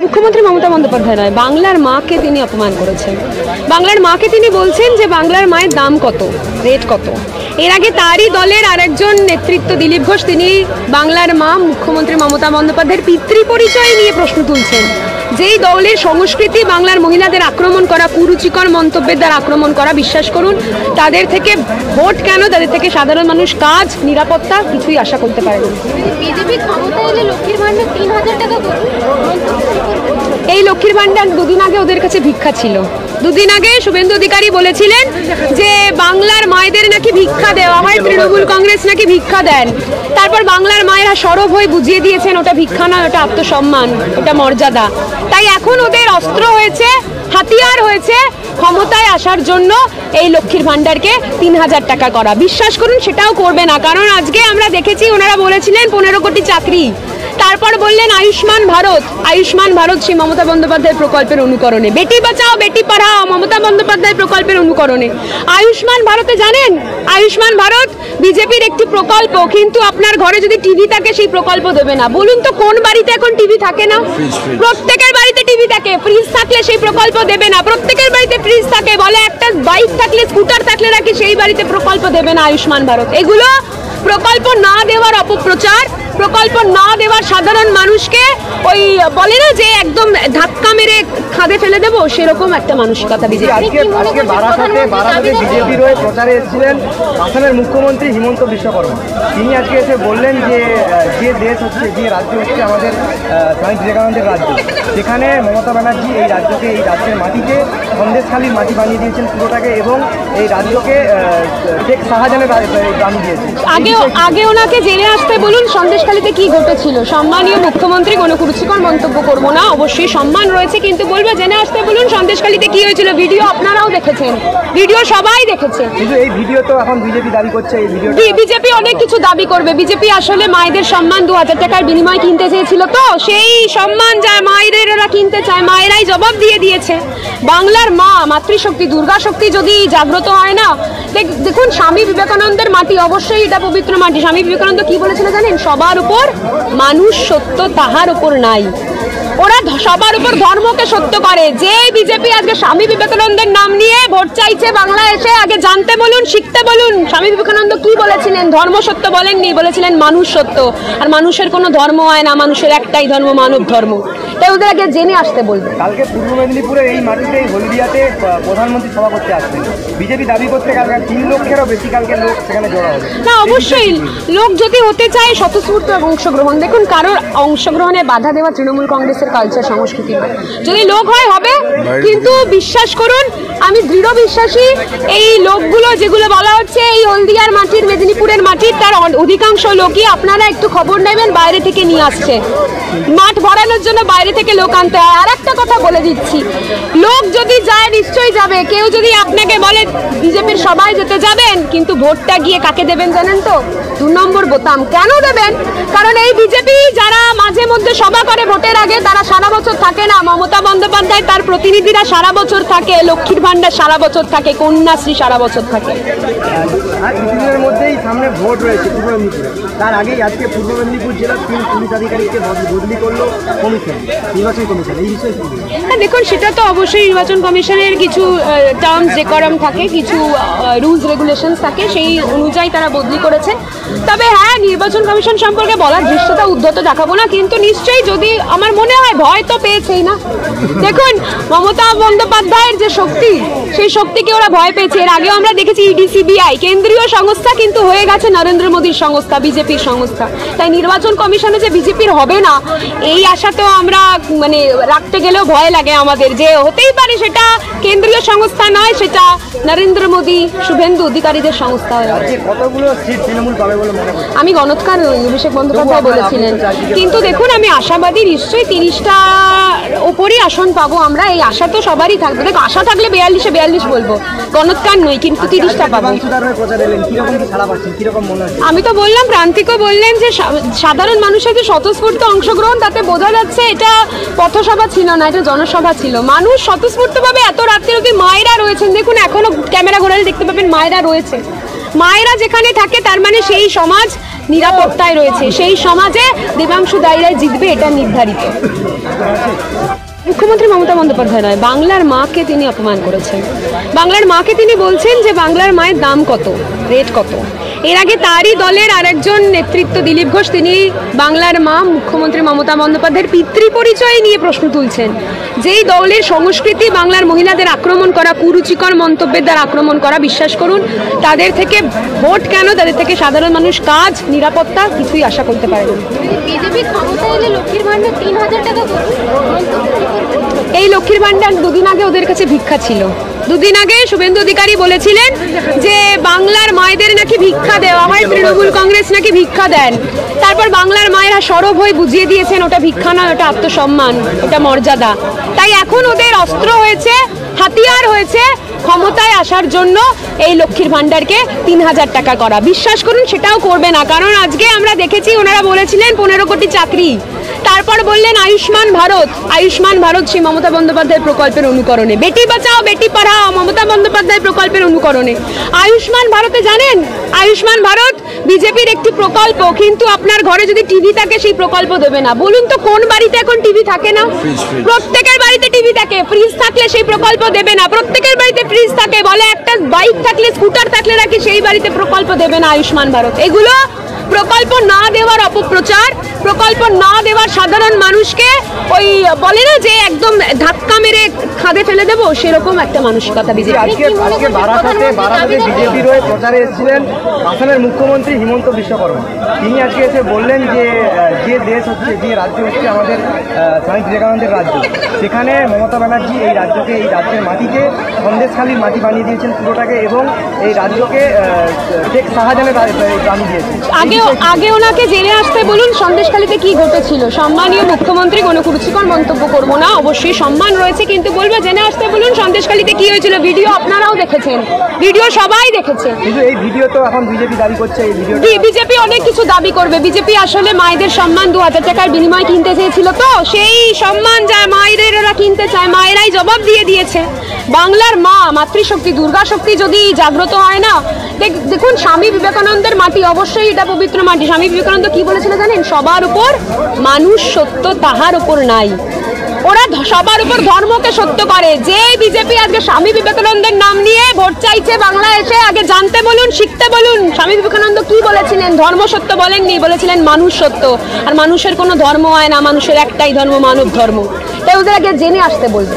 মুখ্যমন্ত্রী মমতা বন্দ্যোপাধ্যায় নয়, বাংলার মাকে তিনি অপমান করেছেন। বাংলার মাকে তিনি বলছেন যে বাংলার মায়ের দাম কত, রেট কত। এর আগে তারই দলের আরেকজন নেতৃত্ব দিলীপ ঘোষ, তিনি বাংলার মা মুখ্যমন্ত্রী মমতা বন্দ্যোপাধ্যায়ের পিতৃ পরিচয় নিয়ে প্রশ্ন তুলছেন। যেই দলের সংস্কৃতি বাংলার মহিলাদের আক্রমণ করা, কুরুচিকর মন্তব্যের দ্বারা আক্রমণ করা, বিশ্বাস করুন তাদের থেকে ভোট কেন, তাদের থেকে সাধারণ মানুষ কাজ, নিরাপত্তা কিছুই আশা করতে পারে না। বিজেপি ক্ষমতায় এলে লক্ষ্মীর ভান্ডার 3000 টাকা এই লক্ষ্মীর ভান্ডার দুদিন আগে ওদের কাছে ভিক্ষা ছিল। দুদিন আগে শুভেন্দু অধিকারী বলেছিলেন যে বাংলার মায়েদের নাকি ভিক্ষা দেওয়া হয়, তৃণমূল কংগ্রেস নাকি ভিক্ষা দেন। তারপর বাংলার মায়েরা সরব হয়ে বুঝিয়ে দিয়েছেন ওটা ভিক্ষা নয়, ওটা আত্মসম্মান, ওটা মর্যাদা। তাই এখন ওদের অস্ত্র হয়েছে, হাতিয়ার হয়েছে ক্ষমতায় আসার জন্য এই লক্ষ্মীর ভান্ডারকে 3000 টাকা করা। বিশ্বাস করুন সেটাও করবে না, কারণ আজকে আমরা দেখেছি ওনারা বলেছিলেন 15 কোটি চাকরি, তারপর বললেন আয়ুষ্মান ভারত। আয়ুষ্মান ভারত সেই মমতা বন্দ্যোপাধ্যায়ের প্রকল্পের অনুকরণে, বেটি বাঁচাও বেটি পড়াও মমতা বন্দ্যোপাধ্যায়ের প্রকল্পের অনুকরণে। আয়ুষ্মান ভারতে জানেন, আয়ুষ্মান ভারত বিজেপির একটি প্রকল্প, কিন্তু আপনার ঘরে যদি টিভি থাকে সেই প্রকল্প দেবে না। বলুন তো কোন বাড়িতে এখন টিভি থাকে না? প্রত্যেকের বাড়িতে টিভি থাকে। ফ্রিজ থাকলে সেই প্রকল্প দেবে না। প্রত্যেকের বাড়িতে ফ্রিজ থাকে, বলে একটা বাইক থাকলে, স্কুটার থাকলে নাকি সেই বাড়িতে প্রকল্প দেবে না আয়ুষ্মান ভারত। এগুলো প্রকল্প না দেওয়ার অপপ্রচার, প্রকল্প না দেওয়ার সাধারণ মানুষকে ওই বলে না যে একদম ধাক্কা মেরে খাদে ফেলে দেবো, সেরকম একটা মানসিকতা বিজেপি। আজকে বারাসাতে বিজেপির হয়ে প্রচারে এসেছিলেন আসামের মুখ্যমন্ত্রী হিমন্ত বিশ্ব শর্মা। তিনি আজকে এসে বললেন যে দেশ হচ্ছে, যে রাজ্য হচ্ছে আমাদের স্বামী বিবেকানন্দের রাজ্য, সেখানে মমতা ব্যানার্জি এই রাজ্যকে, এই রাজ্যের মাটিকে সন্দেশখালীর মাটি বানিয়ে দিয়েছেন পুরোটাকে, এবং এই রাজ্যকে শেখ শাহজাহানের বানিয়ে দিয়েছেন। আগে ওনাকে জেনে আসতে বলুন সন্দেশখালীতে কি ঘটেছিল। সম্মানীয় মুখ্যমন্ত্রী, কোনো কুরুচিকর মন্তব্য করবো না, অবশ্যই সম্মান রয়েছে, কিন্তু বলবো জেনে আসতে বলুন সন্দেশখালীতে কি হয়েছিল। ভিডিও আপনারাও দেখেছেন, ভিডিও সবাই দেখেছে। কিন্তু এই ভিডিও তো এখন বিজেপি দাবি করছে, এই ভিডিও বিজেপি অনেক কিছু দাবি করবে। বিজেপি আসলে মায়েদের সম্মান 2000 টাকার বিনিময়ে কিনতে চেয়েছিল, তো সেই সম্মান যা মায়েদের ওরা কিনতে চায়, মায়েরাই জবাব দিয়ে দিয়েছে। বাংলার মা, মাতৃশক্তি, দুর্গা শক্তি যদি জাগ্রত হয় না, দেখুন স্বামী বিবেকানন্দের মাটি, অবশ্যই এটা পবিত্র মাটি। স্বামী বিবেকানন্দ কি বলেছিল জানেন? সবার উপর মানুষ সত্য, তাহার উপর নাই। ওরা সবার উপর ধর্মকে সত্য করে। যে বিজেপি আজকে স্বামী বিবেকানন্দের নাম নিয়ে ভোট চাইছে বাংলায় এসে, আগে জানতে বলুন, শিখতে বলুন স্বামী বিবেকানন্দ কি বলেছিলেন। ধর্ম সত্য বলেননি, বলেছিলেন মানুষ সত্য। আর মানুষের কোনো ধর্ম হয় না, মানুষের একটাই ধর্ম, মানব ধর্ম। তাই ওদের আগে জেনে আসতে বলবে। কালকে পূর্ব মেদিনীপুরের এই মাটিতে, হলদিয়াতে প্রধানমন্ত্রী সভা করতে আসছেন। বিজেপি দাবি করতে কালকে 3 লক্ষেরও বেশি কালকে লোক সেখানে জড়ো হবে। না, অবশ্যই লোক যদি হতে চায় স্বতঃস্ফূর্ত অংশগ্রহণ। দেখুন কারোর অংশগ্রহণে বাধা দেওয়া তৃণমূল কংগ্রেসের কালচার, সংস্কৃতি নয়। যদি লোক হয় হবে, কিন্তু বিশ্বাস করুন আমি দৃঢ় বিশ্বাসী এই লোকগুলো যেগুলো বলা হচ্ছে এই হলদিয়ার মাটির, মেদিনীপুরের মাটির, তার অধিকাংশ লোকই আপনারা একটু খবর নেবেন বাইরে থেকে নিয়ে আসছে। মাঠ ভরানোর জন্য বাইরে থেকে লোক আনতে হয়। আর একটা কথা বলে দিচ্ছি, লোক যদি যায় নিশ্চয়ই যাবে। কেউ যদি আপনাকে বলে বিজেপির সবাই যেতে যাবেন, কিন্তু ভোটটা গিয়ে কাকে দেবেন জানেন তো? 2 নম্বর বোতাম। কেন দেবেন? কারণ এই বিজেপি যারা মাঝে মধ্যে সভা করে ভোটের আগে, তারা সারা বছর থাকে না। মমতা বন্দ্যোপাধ্যায় তার প্রতিনিধিরা সারা বছর থাকে, লক্ষ্মীর ভান্ডার সারা বছর থাকে, কন্যাশ্রী সারা বছর থাকে। আর কিছুদিনের মধ্যেই সামনে ভোট রয়েছে পূর্ব মেদিনীপুরে। তার আগেই আজকে পূর্ব মেদিনীপুর জেলার 3 পুলিশ আধিকারিককে বদলি করলো কমিশন, নির্বাচন কমিশন। এই বিষয়ে দেখুন সেটা তো অবশ্যই নির্বাচন কমিশনের কিছু টার্মস ডেকোরাম থাকে, কিছু রুলস রেগুলেশনস থাকে, সেই অনুযায়ী তারা বদলি করেছে। তবে হ্যাঁ, নির্বাচন কমিশন সম্পর্কে বলার দৃশ্যটা উদ্ধত দেখাবো না, কিন্তু নিশ্চয়ই যদি আমার মনে হয় ভয় তো পেয়েছেই না। দেখুন মমতা বন্দ্যোপাধ্যায়ের যে শক্তি, সেই শক্তিকে ওরা ভয় পেয়েছে। এর আগেও আমরা দেখেছি ইডি, সিবিআই কেন্দ্রীয় সংস্থা, কিন্তু হয়ে গেছে নরেন্দ্র মোদীর সংস্থা, বিজেপির সংস্থা। তাই নির্বাচন কমিশনে যে বিজেপির হবে না, এই আশা তো আমরা মানে রাখতে গেলেও ভয় লাগে আমাদের, যে হতেই পারে সেটা কেন্দ্রীয় সংস্থা নয়, সেটা নরেন্দ্র মোদী, শুভেন্দু অধিকারীদের সংস্থা হয়ে গেছে। কতগুলো সিট তৃণমূল পাবে বলে মনে করছেন? আমি গণৎকার নই, অভিষেক বন্দ্যোপাধ্যায় বলেছিলেন। কিন্তু দেখুন আমি আশাবাদী, নিশ্চয়ই 30টার ওপরই আসন পাবো আমরা। এই আশা তো সবারই থাকবে। দেখো আশা থাকলে 42-এ 42 বলবো, গণৎকার নই, কিন্তু 30টা পাবো। আমি তো বললাম, প্রান্তিকও বললেন যে সাধারণ মানুষের যে স্বতঃস্ফূর্ত অংশগ্রহণ, তাতে বোঝা যাচ্ছে এটা পথসভা ছিল না, এটা জনসভা ছিল। মানুষ স্বতঃস্ফূর্তভাবে এত রাত্রে অবধি, মায়েরা রয়েছেন, দেখুন এখনো ক্যামেরা ঘোরালে দেখতে পাবেন মায়েরা রয়েছে। মায়েরা যেখানে থাকে তার মানে সেই সমাজ নিরাপত্তায় রয়েছে, সেই সমাজে দেবাংশু দাইরাই জিতবে, এটা নির্ধারিত। মুখ্যমন্ত্রী মমতা বন্দ্যোপাধ্যায় নয়, বাংলার মাকে তিনি অপমান করেছেন। বাংলার মাকে তিনি বলছেন যে বাংলার মায়ের দাম কত, রেট কত। এর আগে তারই দলের আরেকজন নেতৃত্ব দিলীপ ঘোষ, তিনি বাংলার মা মুখ্যমন্ত্রী মমতা বন্দ্যোপাধ্যায়ের পিতৃ পরিচয় নিয়ে প্রশ্ন তুলছেন। যেই দলের সংস্কৃতি বাংলার মহিলাদের আক্রমণ করা, কুরুচিকর মন্তব্যের দ্বারা আক্রমণ করা, বিশ্বাস করুন তাদের থেকে ভোট কেন, তাদের থেকে সাধারণ মানুষ কাজ, নিরাপত্তা কিছুই আশা করতে পারে না। বিজেপি ক্ষমতা এলে লক্ষ্মীর ভান্ডার 3000 টাকা করবে। এই লক্ষ্মীর ভান্ডার দুদিন আগে ওদের কাছে ভিক্ষা ছিল। দুদিন আগে শুভেন্দু অধিকারী বলেছিলেন যে বাংলার মায়েদের নাকি ভিক্ষা দেওয়া হয়, তৃণমূল কংগ্রেস নাকি ভিক্ষা দেন। তারপর বাংলার মায়েরা সরব হয়ে বুঝিয়ে দিয়েছেন ওটা ভিক্ষা নয়, ওটা আত্মসম্মান, ওটা মর্যাদা। তাই এখন ওদের অস্ত্র হয়েছে, হাতিয়ার হয়েছে ক্ষমতায় আসার জন্য এই লক্ষ্মীর ভান্ডারকে 3000 টাকা করা। বিশ্বাস করুন সেটাও করবে না, কারণ আজকে আমরা দেখেছি ওনারা বলেছিলেন 15 কোটি চাকরি, তারপর বললেন আয়ুষ্মান ভারত। আয়ুষ্মান ভারত সেই মমতা বন্দ্যোপাধ্যায় প্রকল্পের অনুকরণে, বেটি বাঁচাও বেটি পড়াও মমতা বন্দ্যোপাধ্যায় প্রকল্পের অনুকরণে। আয়ুষ্মান ভারতে জানেন, আয়ুষ্মান ভারত বিজেপির একটি প্রকল্প, কিন্তু আপনার ঘরে যদি টিভি থাকে সেই প্রকল্প দেবে না। বলুন তো কোন বাড়িতে এখন টিভি থাকে না? প্রত্যেকের বাড়িতে টিভি থাকে। ফ্রিজ থাকলে সেই প্রকল্প দেবে না। প্রত্যেকের বাড়িতে ফ্রিজ থাকে, বলে একটা বাইক থাকলে, স্কুটার থাকলে নাকি সেই বাড়িতে প্রকল্প দেবে না আয়ুষ্মান ভারত। এগুলো প্রকল্প না দেওয়ার অপপ্রচার, প্রকল্প না দেওয়ার সাধারণ মানুষকে ওই বলে না যে একদম ধাক্কা মেরে খাদে ফেলে দেবো, সেরকম একটা মানসিকতা বিজেপি। আজকে বারাসাতে বিজেপির হয়ে প্রচারে এসেছিলেন আসামের মুখ্যমন্ত্রী হিমন্ত বিশ্ব শর্মা। তিনি আজকে এসে বললেন যে যে দেশ হচ্ছে, যে রাজ্য হচ্ছে আমাদের স্বামী বিবেকানন্দের রাজ্য, সেখানে মমতা ব্যানার্জি এই রাজ্যকে, এই রাজ্যের মাটিকে সন্দেশখালীর মাটি বানিয়ে দিয়েছেন পুরোটাকে, এবং এই রাজ্যকে শেখ শাহজাহানের বানিয়ে দিয়েছেন। আগে ওনাকে জেনে আসতে বলুন সন্দেশখালীতে কি ঘটেছিল। সম্মানীয় মুখ্যমন্ত্রী, কোনো কুরুচিকর মন্তব্য করব না, অবশ্যই সম্মান রয়েছে, কিন্তু বলবো জেনে আসতে বলুন সন্দেশখালীতে কি হয়েছিল। ভিডিও আপনারাও দেখেছেন, ভিডিও সবাই দেখেছে। কিন্তু এই ভিডিও তো এখন বিজেপি দাবি করছে, এই ভিডিও বিজেপি অনেক কিছু দাবি করবে। বিজেপি আসলে মায়েদের সম্মান 2000 টাকার বিনিময়ে কিনতে চেয়েছিল, তো সেই সম্মান যা মায়েদের ওরা কিনতে চায়, মায়েরাই জবাব দিয়ে দিয়েছে। বাংলার মা, মাতৃশক্তি, দুর্গা শক্তি যদি জাগ্রত হয় না, দেখুন স্বামী বিবেকানন্দের মাটি, অবশ্যই এটা পবিত্র মাটি। স্বামী বিবেকানন্দ কি বলেছিল জানেন? সবার উপর মানুষ সত্য, তাহার উপর নাই। ওরা সবার উপর ধর্মকে সত্য করে। যে বিজেপি আজকে স্বামী বিবেকানন্দের নাম নিয়ে ভোট চাইছে বাংলায় এসে, আগে জানতে বলুন, শিখতে বলুন স্বামী বিবেকানন্দ কি বলেছিলেন। ধর্ম সত্য বলেননি, বলেছিলেন মানুষ সত্য। আর মানুষের কোনো ধর্ম হয় না, মানুষের একটাই ধর্ম, মানব ধর্ম। তাই ওদের আগে জেনে আসতে বলবে।